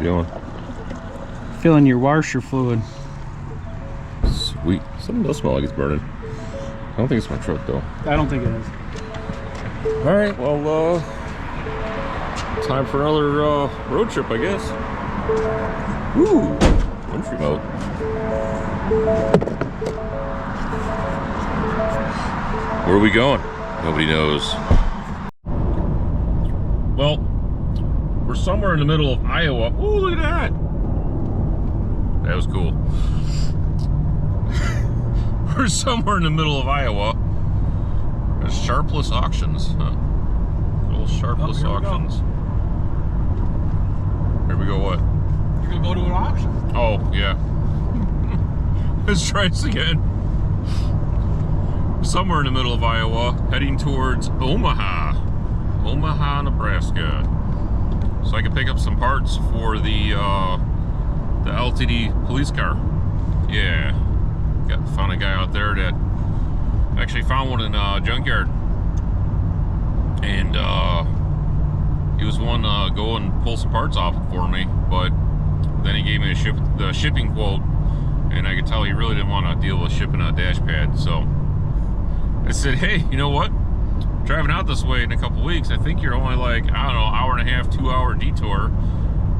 doing? Filling your washer fluid. Sweet. Something does smell like it's burning. I don't think it's my truck though. I don't think it is. Alright, well, time for another road trip, I guess. Woo! Country mode. Where are we going? Nobody knows. Well, we're somewhere in the middle of Iowa. Ooh, look at that! That was cool. We're somewhere in the middle of Iowa. There's Sharpless Auctions, huh? Little Sharpless Auctions. Here we go, what? You're gonna go to an auction. Oh, yeah. Let's try this again. Somewhere in the middle of Iowa, heading towards Omaha, Nebraska. So I can pick up some parts for the LTD police car. Yeah, found a guy out there that actually found one in a junkyard, and he was one go and pull some parts off for me, but then he gave me the shipping quote, and I could tell he really didn't want to deal with shipping a dash pad. So I said, hey, you know what? Driving out this way in a couple weeks, I think you're only like, I don't know, hour and a half, 2 hour detour.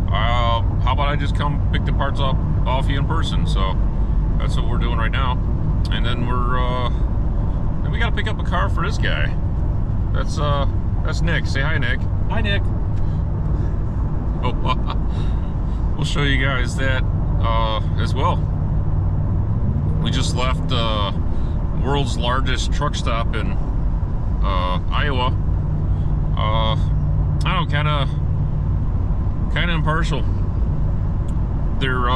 How about I just come pick the parts up off you in person? So that's what we're doing right now. And then then we got to pick up a car for this guy. That's Nick. Say hi, Nick. Hi, Nick. Oh, we'll show you guys that as well. We just left world's largest truck stop in Iowa. I don't know, kind of impartial. Their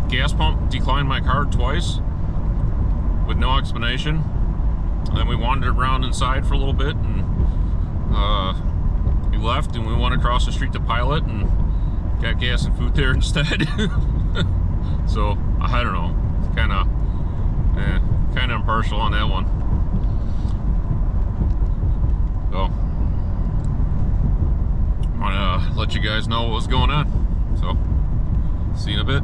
gas pump declined my card twice with no explanation. And then we wandered around inside for a little bit, and we left and we went across the street to Pilot and got gas and food there instead. So I don't know, it's kind of impartial on that one. So I want to let you guys know what was going on. So see you in a bit.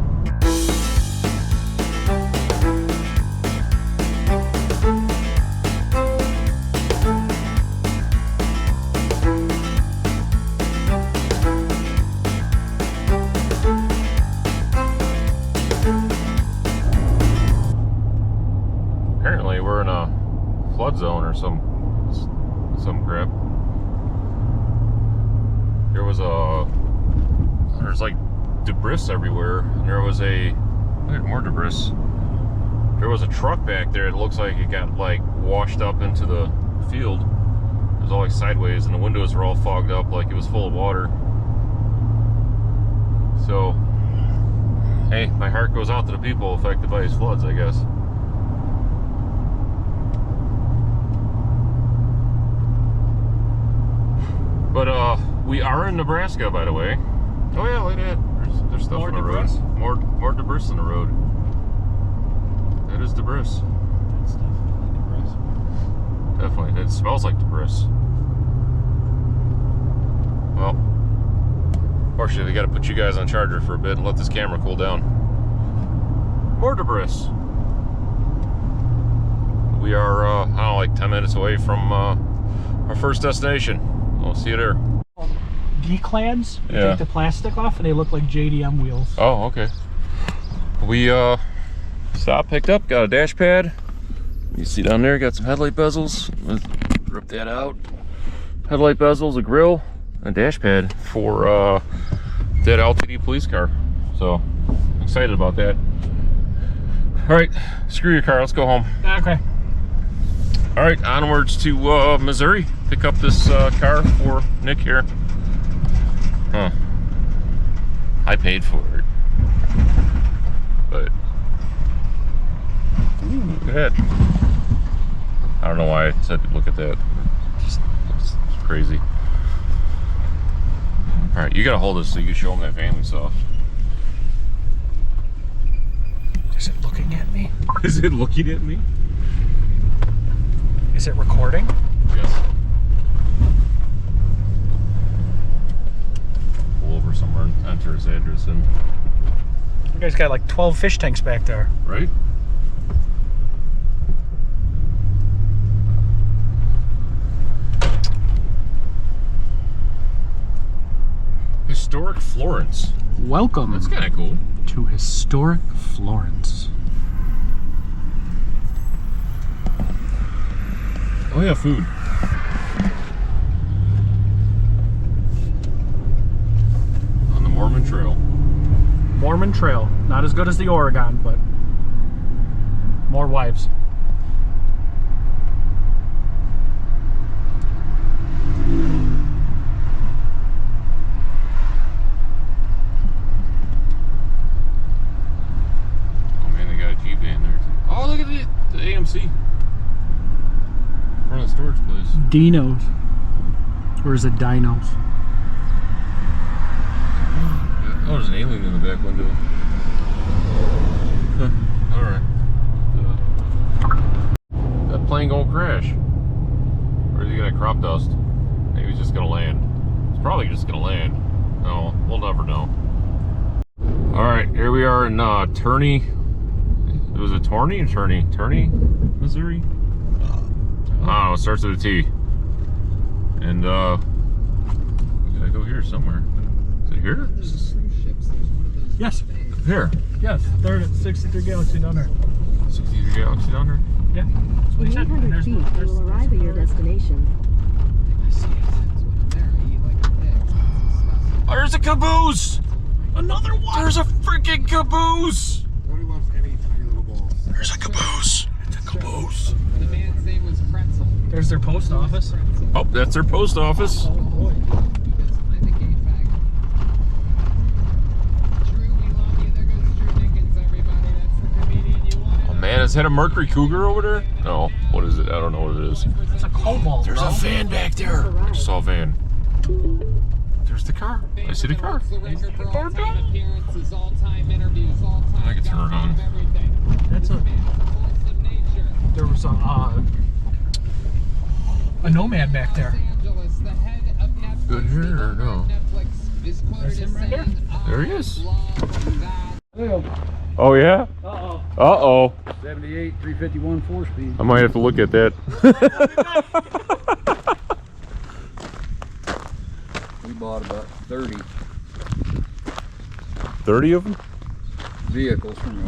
Apparently we're in a flood zone or some crap. There's like debris everywhere, and there was more debris. There was a truck back there. It looks like it got like washed up into the field. It was all like sideways, and the windows were all fogged up like it was full of water. So, hey, my heart goes out to the people affected by these floods, I guess. But we are in Nebraska, by the way. Oh yeah, look at that. There's stuff on the road. More debris on the road. That is debris. It's definitely debris. Definitely. It smells like debris. Well, fortunately, we got to put you guys on charger for a bit and let this camera cool down. More debris. We are, I don't know, like 10 minutes away from our first destination. We'll see you there. D-clads. You Yeah. take the plastic off and they look like JDM wheels. Oh, okay. We stopped, picked up, got a dash pad. You see down there, got some headlight bezels. Let's rip that out. Headlight bezels, a grill, a dash pad for that LTD police car. So excited about that. All right, screw your car. Let's go home. Okay. All right, onwards to Missouri. Pick up this car for Nick here. Huh. I paid for it. But ooh, look at that. I don't know why I said look at that. It's crazy. All right, you gotta hold this so you can show them that family stuff. Is it looking at me? Is it looking at me? Is it recording? Yes. Pull over somewhere. I enter his address in. You guys got like 12 fish tanks back there. Right? Historic Florence. Welcome. That's kind of cool. To historic Florence. Oh yeah, food. On the Mormon Trail. Mormon Trail. Not as good as the Oregon, but more wives. Oh man, they got a Jeep van there too. Oh, look at the AMC. Front of the storage place. Dinos. Or is it dinos? Oh, there's an alien in the back window. Alright. That plane gonna crash. Or is he gonna crop dust? Maybe he's just gonna land. It's probably just gonna land. No, we'll never know. Alright, here we are in Turney. Was it Turney or Turney? Turney, Missouri? I don't know, it starts with a T. And we gotta go here somewhere. Is it here? Yes. Here. Yes. Third at 63 Galaxy down there. 63 Galaxy down there? Yeah. That's what he In said. 800 feet, you will arrive at your destination. Oh, there's a caboose! Another one! There's a freaking caboose! Nobody loves any tiny little balls. There's a caboose. It's a caboose. The man's name was Pretzel. There's their post office. Oh, that's their post office. Oh boy. Because I'm a gay fag. Drew, we love you. There goes Drew Dickens, everybody. That's the comedian you wanted. Oh man, is that a Mercury Cougar over there? No, what is it? I don't know what it is. It's a Cobalt. There's bro. a van back there. I just saw a van. There's the car. I see the car. The record for all-time appearances, all-time interviews, all-time I can turn it on. everything. That's a. Man is a force of nature. There was a nomad back there. Los Angeles, the head of Netflix. Good here or no? Netflix is quoted There's him as right there. saying, There he is. love Oh yeah? Uh-oh. Uh-oh. 78, 351 4-speed. I might have to look at that. We bought about 30 30 of them? vehicles from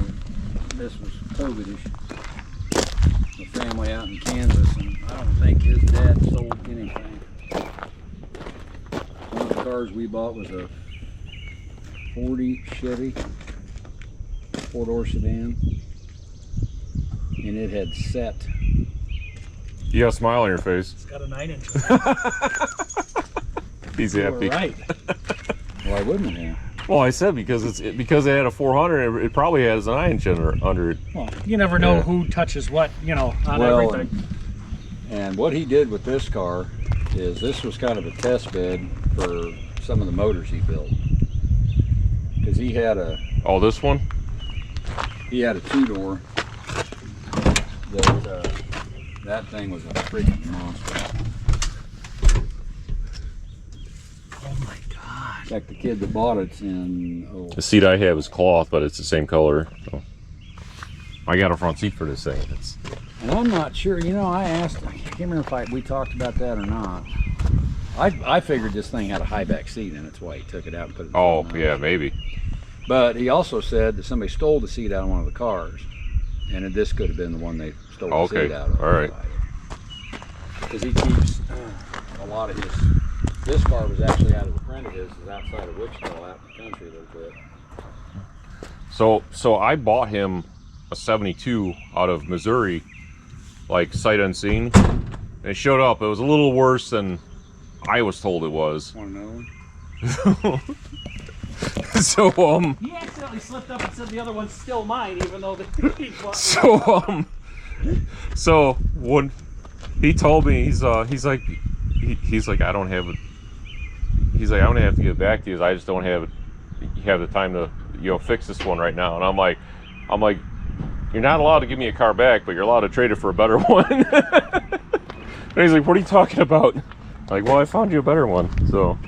this was COVID-ish. A family out in Kansas, and I don't think his dad sold anything. One of the cars we bought was a 40 Chevy, 4-door sedan, and it had set. You got a smile on your face. It's got a 9-inch. He's You were happy. right. Why wouldn't it have? Well, I said because it had a 400. It probably has an 9-inch under it. Well, you never know Yeah. who touches what, on Well, everything. And what he did with this car is this was kind of a test bed for some of the motors he built. Because he had a Oh, this one? 2-door that thing was a freaking monster. Oh my god. In fact, the kid that bought it's in The seat I have is cloth, but it's the same color. So. I got a front seat for this thing. and I'm not sure. I asked. I can't remember if we talked about that or not. I figured this thing had a high back seat, and that's why he took it out and put it. Oh, in. yeah, maybe. But he also said that somebody stole the seat out of one of the cars, and that this could have been the one they stole the Okay, seat out of. all right. Because he keeps a lot of his. This car was actually out of a friend of his, is outside of Wichita, out in the country a little bit. So I bought him a 72 out of Missouri, like sight unseen. And it showed up. It was a little worse than I was told it was. Want to know? So He accidentally slipped up and said the other one's still mine, even though the so when he told me, he's like I don't have it. He's like, I'm gonna have to get back to you. I just don't have the time to fix this one right now. And I'm like, you're not allowed to give me a car back, but you're allowed to trade it for a better one. And he's like, what are you talking about? I'm like, well, I found you a better one. So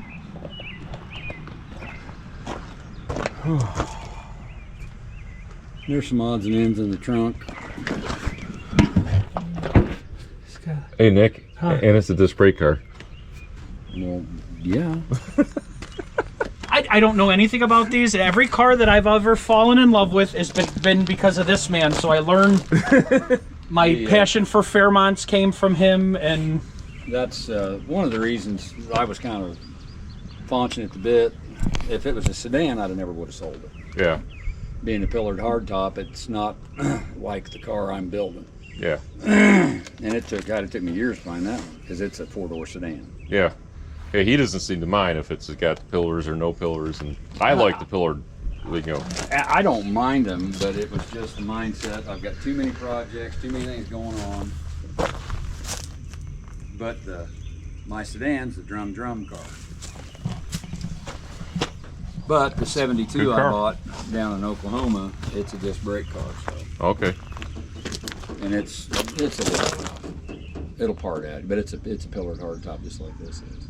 There's some odds and ends in the trunk. Hey Nick, Huh. and it's a disc brake car. Well, yeah. I don't know anything about these. Every car that I've ever fallen in love with has been because of this man. So I learned my passion for Fairmonts came from him, and That's one of the reasons I was kind of faunching at the bit. If it was a sedan, I never would have sold it. Yeah, Being a pillared hardtop, it's not like the car I'm building. yeah, And it took me years to find that one because it's a 4-door sedan. yeah. Yeah, he doesn't seem to mind if it's got pillars or no pillars, and I like the pillared, you know. I don't mind them, but it was just the mindset. I've got too many projects, too many things going on. But my sedan's the drum car. But the 72 Good I car. bought down in Oklahoma, it's a disc brake car. So, Okay. and it'll part out, but it's a pillared hardtop just like this is.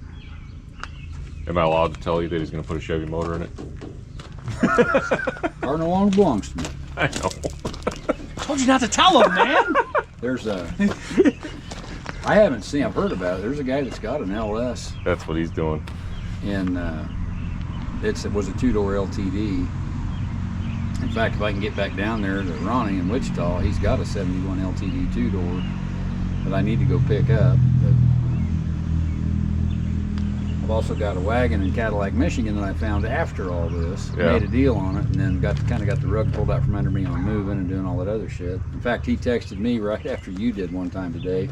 Am I allowed to tell you that he's going to put a Chevy motor in it? Car no longer belongs to me. I know. told you not to tell him, man. There's I haven't seen, I've heard about it. There's a guy that's got an LS, That's what he's doing. and it was a 2-door LTD. In fact, if I can get back down there to Ronnie in Wichita, he's got a 71 LTD 2-door that I need to go pick up. But I've also got a wagon in Cadillac, Michigan that I found after all this. Yeah. Made a deal on it, and then kind of got the rug pulled out from under me on moving and doing all that other shit. In fact, he texted me right after you did one time today.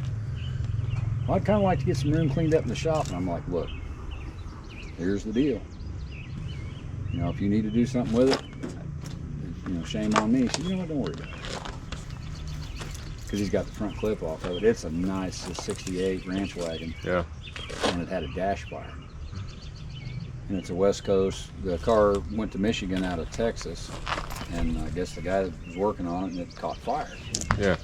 Well, I'd kind of like to get some room cleaned up in the shop, and I'm like, look, here's the deal. You know, if you need to do something with it, you know, shame on me. He said, you know what, don't worry about it. Because he's got the front clip off of it. It's a nice 68 ranch wagon, Yeah. and it had a dash fire. And it's a West Coast. The car went to Michigan out of Texas, and I guess the guy was working on it, and it caught fire. Yeah.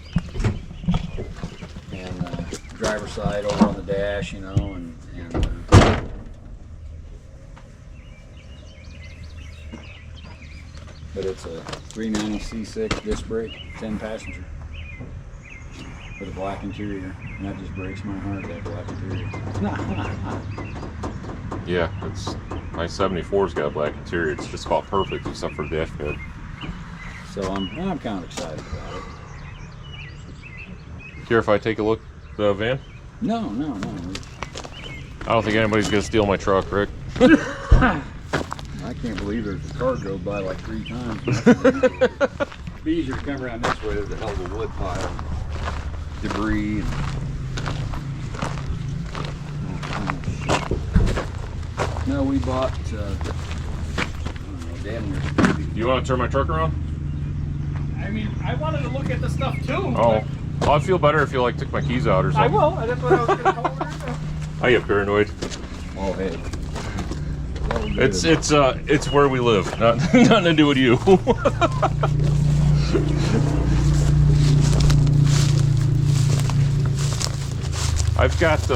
And driver's side over on the dash, you know, and but it's a 390 C6 disc brake, 10 passenger, with a black interior, and that just breaks my heart, that black interior. Yeah, it's my 74's got a black interior. It's just about perfect except for the dash pad. So I'm kind of excited about it. Care if I take a look at the van? No. I don't think anybody's gonna steal my truck, Rick. I can't believe there's a car drove by like 3 times. It'd be easier to come around this way. There's a hell of a wood pile, debris. No, we bought, I don't know, damn near 50. You want to turn my truck around? I mean, I wanted to look at the stuff too. Oh, well, I'd feel better if you like took my keys out or I something. will. That's what I was going to tell her. I get paranoid. Oh, hey. It's where we live. Nothing to do with you. I've got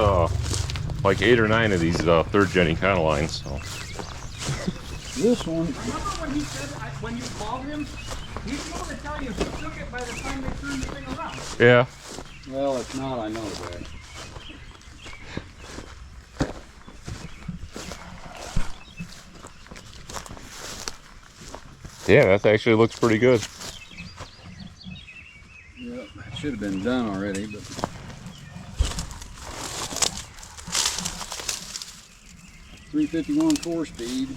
like 8 or 9 of these 3rd gen Econolines. So. This one, Remember when he said, when you called him, he's going to tell you if you took it by the time they turned the thing around. Yeah. well, it's not, I know that. Yeah, that actually looks pretty good. Yep, it should have been done already, but 351 4-speed.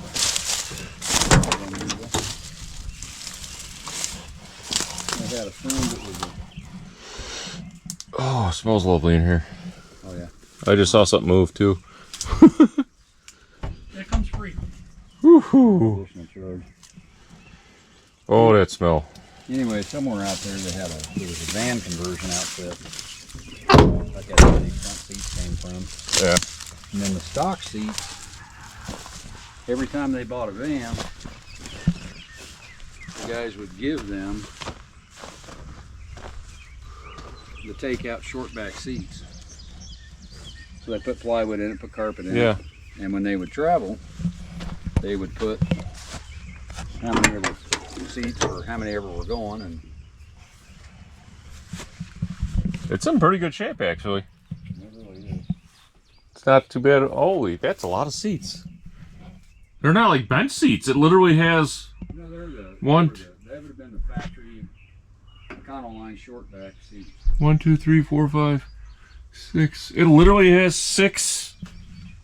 I had a friend that was Oh, it smells lovely in here. oh yeah. I just saw something move too. It comes free. Woohoo! Additional charge. Oh, that smell. Anyway, somewhere out there there was a van conversion outfit. Like that where these front seats came from. Yeah. And then the stock seats, every time they bought a van, the guys would give them the takeout short back seats. So they put plywood in it, put carpet in Yeah. it. And when they would travel, they would put how many ever seats or how many ever were going, and It's in pretty good shape, actually. it really is. It's not too bad. Holy, that's a lot of seats. They're not like bench seats. It literally has No, they're one. That would have been the factory Econoline short back seats. 1, 2, 3, 4, 5, 6. It literally has 6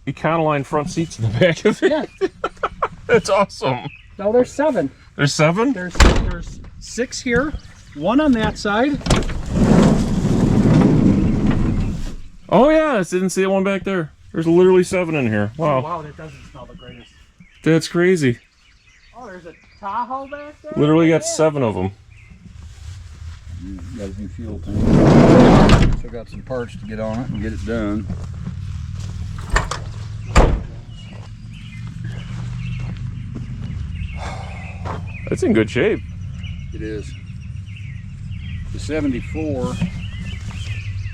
Econoline front seats in the back of it. Yeah. That's awesome. No, there's 7. There's 7? There's 6 here, 1 on that side. Oh yeah, I didn't see that one back there. There's literally 7 in here. Oh, Wow. wow, that doesn't smell the greatest. That's crazy. Oh, there's a Tahoe back there? Literally got Yeah. 7 of them. Got a new fuel tank. Still got some parts to get on it and get it done. It's in good shape. It is. The 74.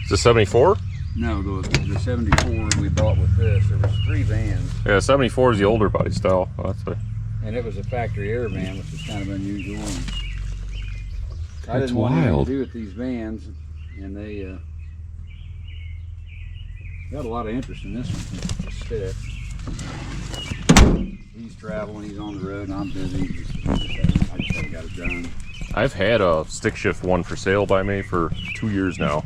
Is it 74? No, the 74 we bought with this. There was 3 vans, Yeah, 74 is the older body style. Oh, that's a, and it was a factory air van, which is kind of unusual. And I That's didn't want anything wild. to do with these vans, and they got a lot of interest in this one. Stick. He's traveling, he's on the road, and I'm busy. I just haven't got it done. I've had a stick shift one for sale by me for 2 years now.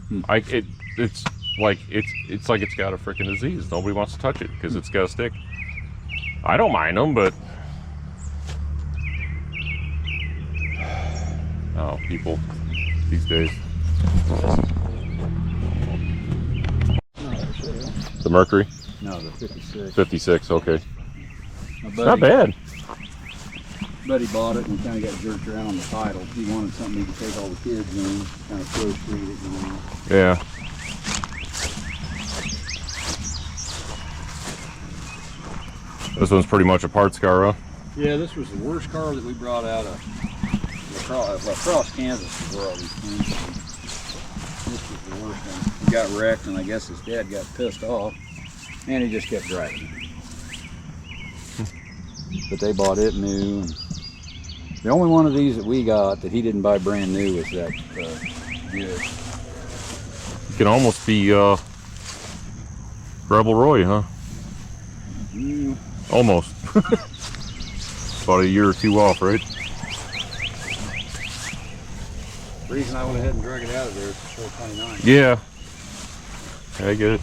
It's like it's got a freaking disease. Nobody wants to touch it because it's got a stick. I don't mind them, but oh, people these days. The Mercury, No, the 56. 56. Okay, My not bad. Buddy bought it and kind of got jerked around on the title. He wanted something he could take all the kids in, kind of pro street it, you know. Yeah. This one's pretty much a parts car, huh? Yeah, this was the worst car that we brought out of Lacrosse, Kansas, is where all these came from. This was the worst one. He got wrecked, and I guess his dad got pissed off, and he just kept driving. But they bought it new. And the only one of these that we got that he didn't buy brand new was that Buick. You can almost be Rebel Roy, huh? Mm, Almost. About a year or 2 off, right? the reason I went ahead and drug it out of there is the 429. Yeah. I get it.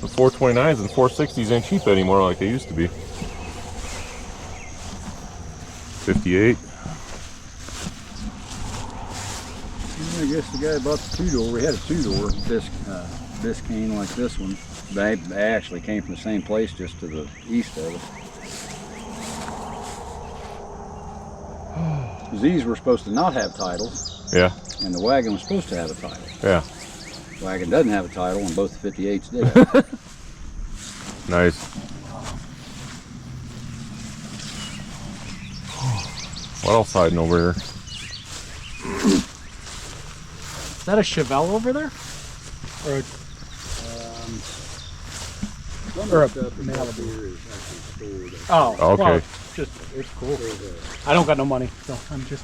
The 429s and 460s ain't cheap anymore like they used to be. 58. I guess the guy bought the 2-door. We had a 2-door Biscayne like this one. They actually came from the same place, just to the east of us. These were supposed to not have titles, Yeah. and the wagon was supposed to have a title. Yeah. The wagon doesn't have a title, and both the 58s did. Nice. What else hiding over here? Is that a Chevelle over there? Or a, Or a Malibu. oh, Okay. well, it's cool. I don't got no money, so I'm just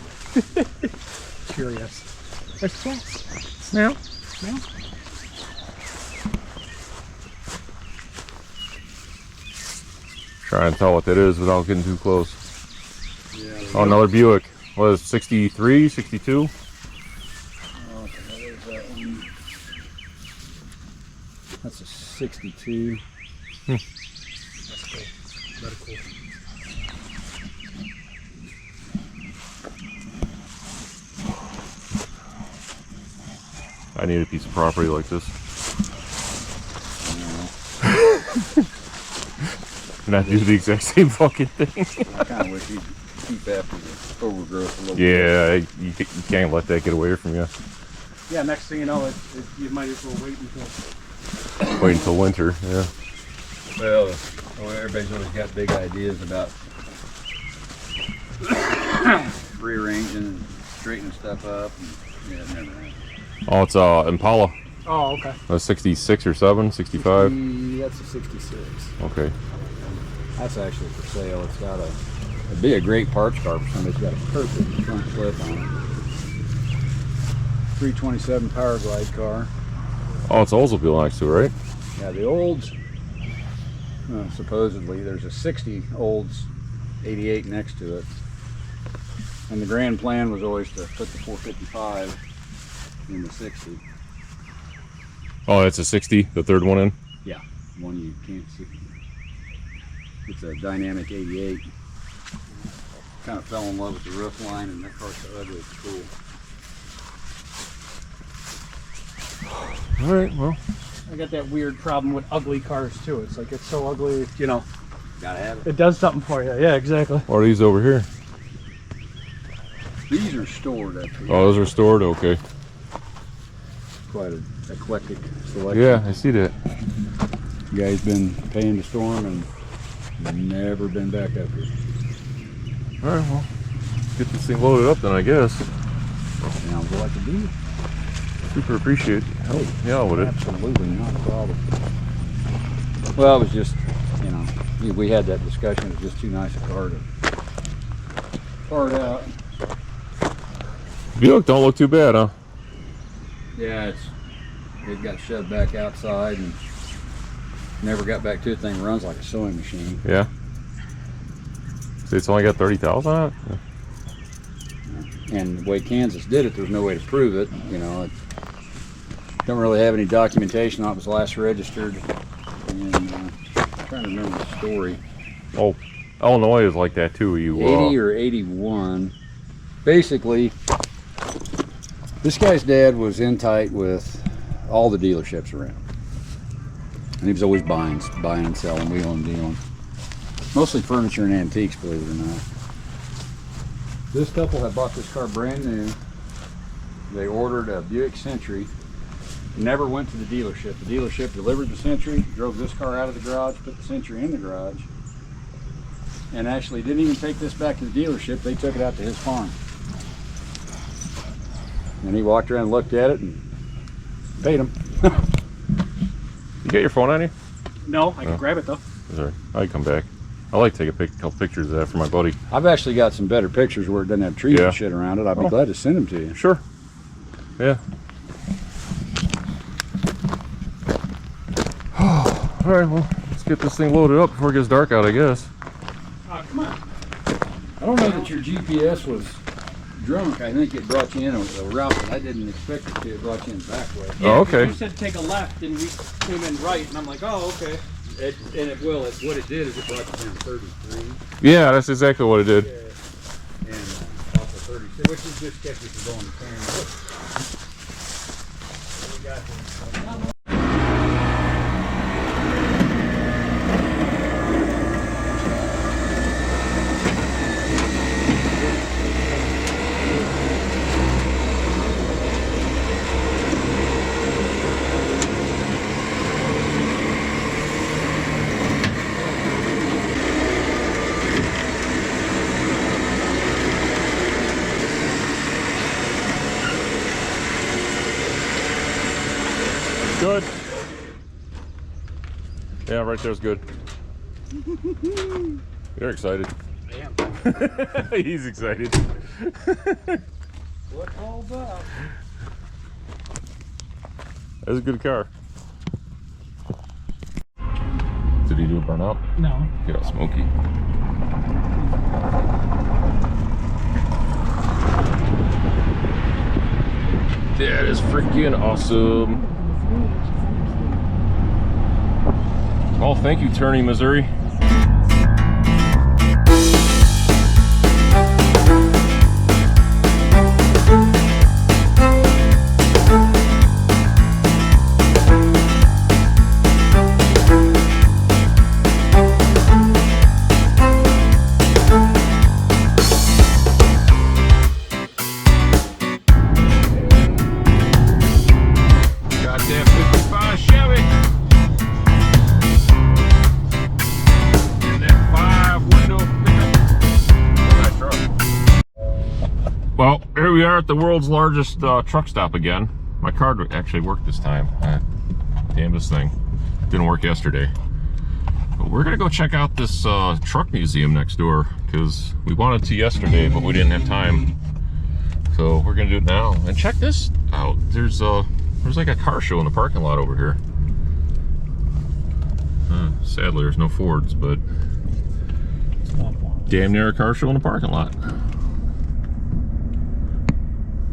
curious. There's plants. Snail. Snail? Trying to tell what that is without getting too close. Yeah, Oh, another Buick. What is it, 63, 62? that's a 62. That's cool. Very cool. I need a piece of property like this. Not do the exact same fucking thing. I kind of wish he'd keep after the overgrowth a little bit. Yeah, you can't let that get away from you. Yeah, next thing you know, you might as well Wait until winter, yeah. Well, everybody's always got big ideas about rearranging and straightening stuff up. And, yeah, it never happened. Oh, it's Impala. Oh, okay. 66 or 7, 65. That's a 66. Okay. That's actually for sale. It's got it'd be a great parts car for somebody who's got a perfect front flip on it. 327 Power Glide car. Oh, it's Oldsmobile next to it, right? Yeah, the Olds, supposedly, there's a 60 Olds 88 next to it. And the grand plan was always to put the 455 in the 60. Oh, it's a 60, the third one in? Yeah, one you can't see. It's a dynamic 88. Kind of fell in love with the roof line, and that car's so ugly, it's cool. All right, well. I got that weird problem with ugly cars too. It's like it's so ugly, you know. Gotta have it. It does something for you. Yeah, exactly. What are these over here? These are stored actually. Oh, those are stored? Okay. Quite an eclectic selection. Yeah, I see that. Guy's been paying to store them and never been back up here. All right, well, get this thing loaded up then, I guess. Sounds like a deal. Super appreciate help. Yeah, with it. Absolutely not a problem. Well, it was just, you know, we had that discussion. It was just too nice a car to part out. Buick don't look too bad, huh? Yeah, it got shoved back outside and never got back to it. Thing runs like a sewing machine. Yeah. See, it's only got 30,000 on it. And the way Kansas did it, there's no way to prove it. You know, it don't really have any documentation on it. Was last registered. And I'm trying to remember the story. Oh, Illinois is like that too. 80 or 81. Basically, this guy's dad was in tight with all the dealerships around. And he was always buying and selling, wheeling and dealing. Mostly furniture and antiques, believe it or not. This couple had bought this car brand new. They ordered a Buick Century. Never went to the dealership. The dealership delivered the Century, drove this car out of the garage, put the Century in the garage, and actually didn't even take this back to the dealership. They took it out to his farm. And he walked around and looked at it and paid him. You got your phone on you? No, I can grab it though. Sorry, I can come back. I like to take a couple pictures of that for my buddy. I've actually got some better pictures where it doesn't have trees Yeah. and shit around it. I'd be glad to send them to you. Sure. Yeah. All right, well, let's get this thing loaded up before it gets dark out, I guess. Oh, come on. I don't know that your GPS was drunk. I think it brought you in a route that I didn't expect it to. It brought you in back way. Oh, okay. You said take a left, and we came in right, and I'm like, oh, okay. What it did is it brought you down 33 Yeah, that's exactly what it did. and off of 36, which is just kept you from going to 10. Good. Yeah, right there's good. You're excited. I am. He's excited. What all about? That's a good car. Did he do a burnout? No. Get all smoky. That is freaking awesome. Oh, thank you, Turney, Missouri. Got that 55 Chevy. Well, here we are at the world's largest truck stop again. My card actually worked this time. Damn, this thing didn't work yesterday. But we're gonna go check out this truck museum next door because we wanted to yesterday, but we didn't have time. So we're gonna do it now. And check this out. There's like a car show in the parking lot over here. Sadly, there's no Fords, but damn near a car show in the parking lot.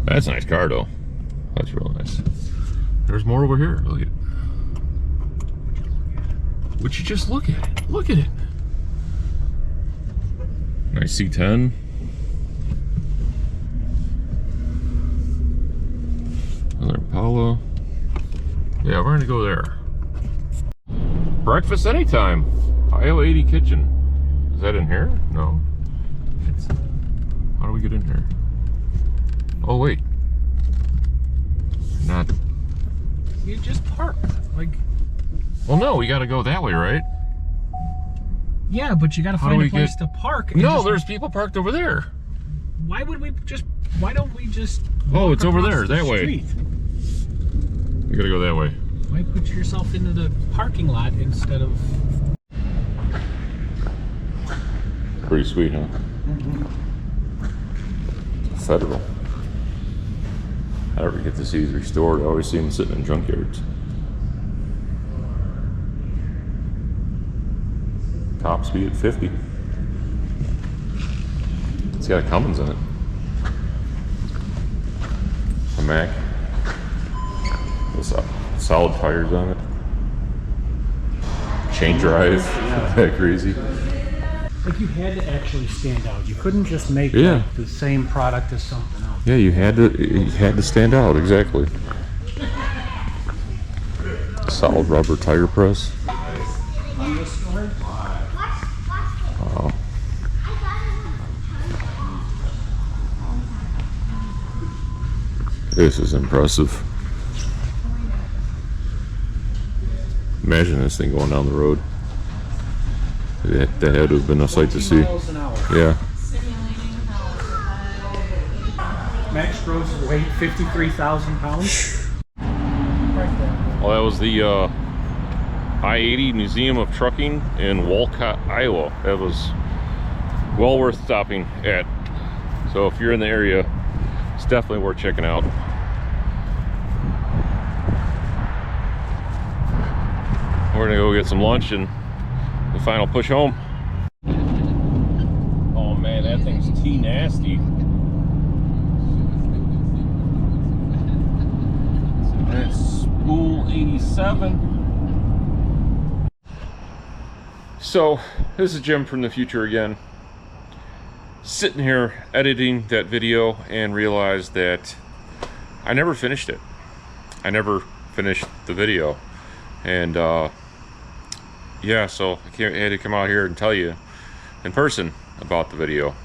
That's a nice car, though. That's real nice. There's more over here. Look at it. Would you just look at it? Look at it. Nice C10. Another Impala. Yeah, we're gonna go there. Breakfast anytime. Aisle 80 kitchen. Is that in here? No. How do we get in here? Oh wait. Not. You just park. Like. Well, no, we got to go that way, right? Yeah, but you got to find a place to park. And no, there's people parked over there. Why would we just? Why don't we just? Oh, it's over there, the that way. street? We got to go that way. Why put yourself into the parking lot instead of? Pretty sweet, huh? Federal. I never get to see these restored. I always see them sitting in junkyards. Top speed at 50. It's got a Cummins in it. A Mack. What's up? Solid tires on it. Chain drive. That crazy. Like you had to actually stand out. You couldn't just make like, the same product as something else. Yeah, you had to stand out, exactly. Solid rubber tire press. Oh. This is impressive. Imagine this thing going down the road. That had to have been a sight to see. Yeah. Max gross weight 53,000 pounds. Well, that was the I-80 Museum of Trucking in Walcott, Iowa. That was well worth stopping at. So if you're in the area, it's definitely worth checking out. We're gonna go get some lunch and the final push home. Oh man, that thing's nasty. That's spool 87. So this is Jim from the future again. Sitting here editing that video and realized that I never finished it. I never finished the video. And yeah, so I had to come out here and tell you in person about the video.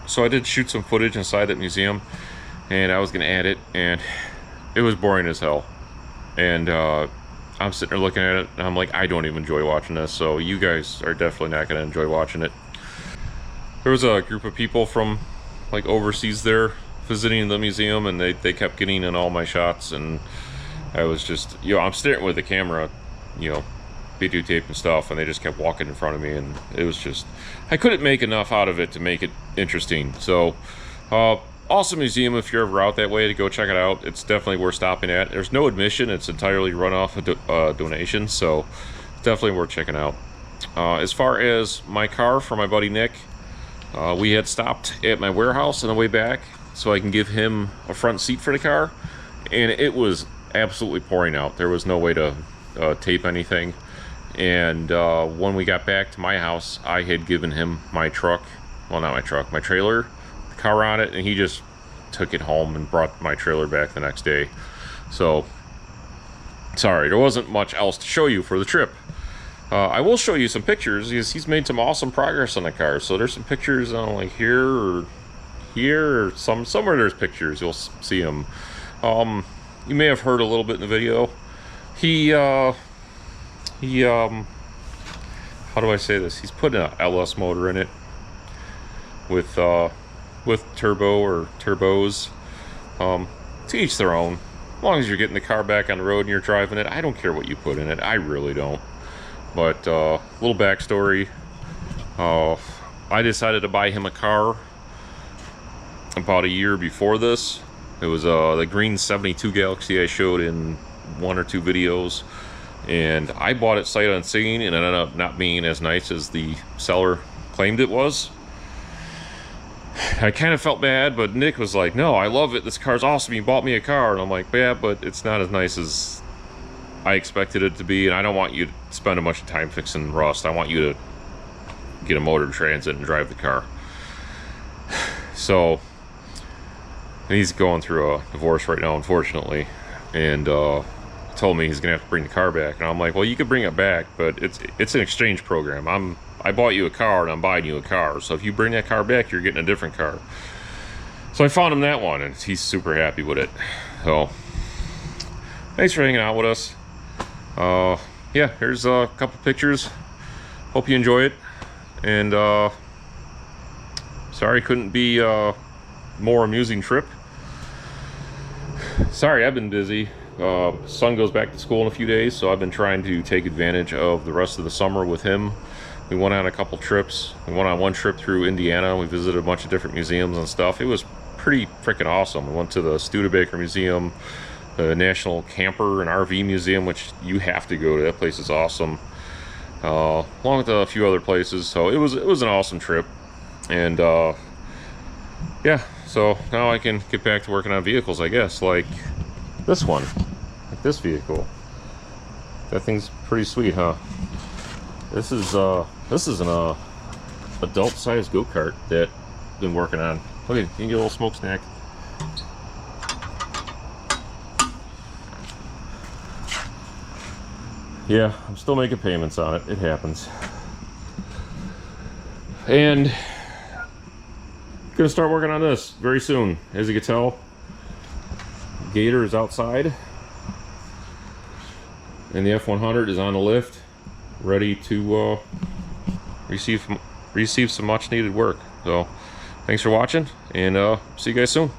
So I did shoot some footage inside that museum and I was gonna add it, and it was boring as hell. And I'm sitting there looking at it and I'm like, I don't even enjoy watching this, so you guys are definitely not gonna enjoy watching it. There was a group of people from like overseas there visiting the museum, and they kept getting in all my shots, and I was just, you know, I'm staring with the camera, you know, videotape and stuff, and they just kept walking in front of me, and it was just, I couldn't make enough out of it to make it interesting. So awesome museum. If you're ever out that way, to go check it out. It's definitely worth stopping at. There's no admission, it's entirely run off a donation, so definitely worth checking out. As far as my car for my buddy Nick, we had stopped at my warehouse on the way back so I can give him a front seat for the car, and it was absolutely pouring out. There was no way to tape anything. And when we got back to my house, I had given him my truck, well, not my truck, my trailer, the car on it, and he just took it home and brought my trailer back the next day. So sorry, there wasn't much else to show you for the trip. I will show you some pictures. He's made some awesome progress on the car. So there's some pictures on like here or here, or somewhere there's pictures. You'll see them. You may have heard a little bit in the video. He how do I say this? He's put an LS motor in it with turbo or turbos. To each their own. As long as you're getting the car back on the road and you're driving it, I don't care what you put in it. I really don't. But little backstory. I decided to buy him a car about a year before this. It was the green 72 Galaxy I showed in 1 or 2 videos, and I bought it sight unseen, and it ended up not being as nice as the seller claimed it was. I kind of felt bad, but Nick was like, no, I love it, this car's awesome, you bought me a car. And I'm like, yeah, but it's not as nice as I expected it to be, and I don't want you to spend a bunch of time fixing rust. I want you to get a motor transit and drive the car. So he's going through a divorce right now, unfortunately, and told me he's gonna have to bring the car back. And I'm like, well, you could bring it back, but it's an exchange program. I bought you a car and I'm buying you a car, so if you bring that car back, you're getting a different car. So I found him that one, and he's super happy with it. So thanks for hanging out with us. Yeah, here's a couple pictures. Hope you enjoy it, and sorry couldn't be a more amusing trip. Sorry, I've been busy. Son goes back to school in a few days, so I've been trying to take advantage of the rest of the summer with him. We went on a couple trips. We went on one trip through Indiana. We visited a bunch of different museums and stuff. It was pretty freaking awesome. We went to the Studebaker Museum, the National Camper and RV Museum, which you have to go to. That place is awesome, along with a few other places. So it was an awesome trip, and yeah, so now I can get back to working on vehicles, I guess, like this one, like this vehicle. That thing's pretty sweet, huh? This is an adult-sized go-kart that I've been working on. Okay, you can get a little smoke snack. Yeah, I'm still making payments on it. It happens. And gonna start working on this very soon. As you can tell, Gator is outside, and the F100 is on the lift, ready to receive some much needed work. So thanks for watching, and see you guys soon.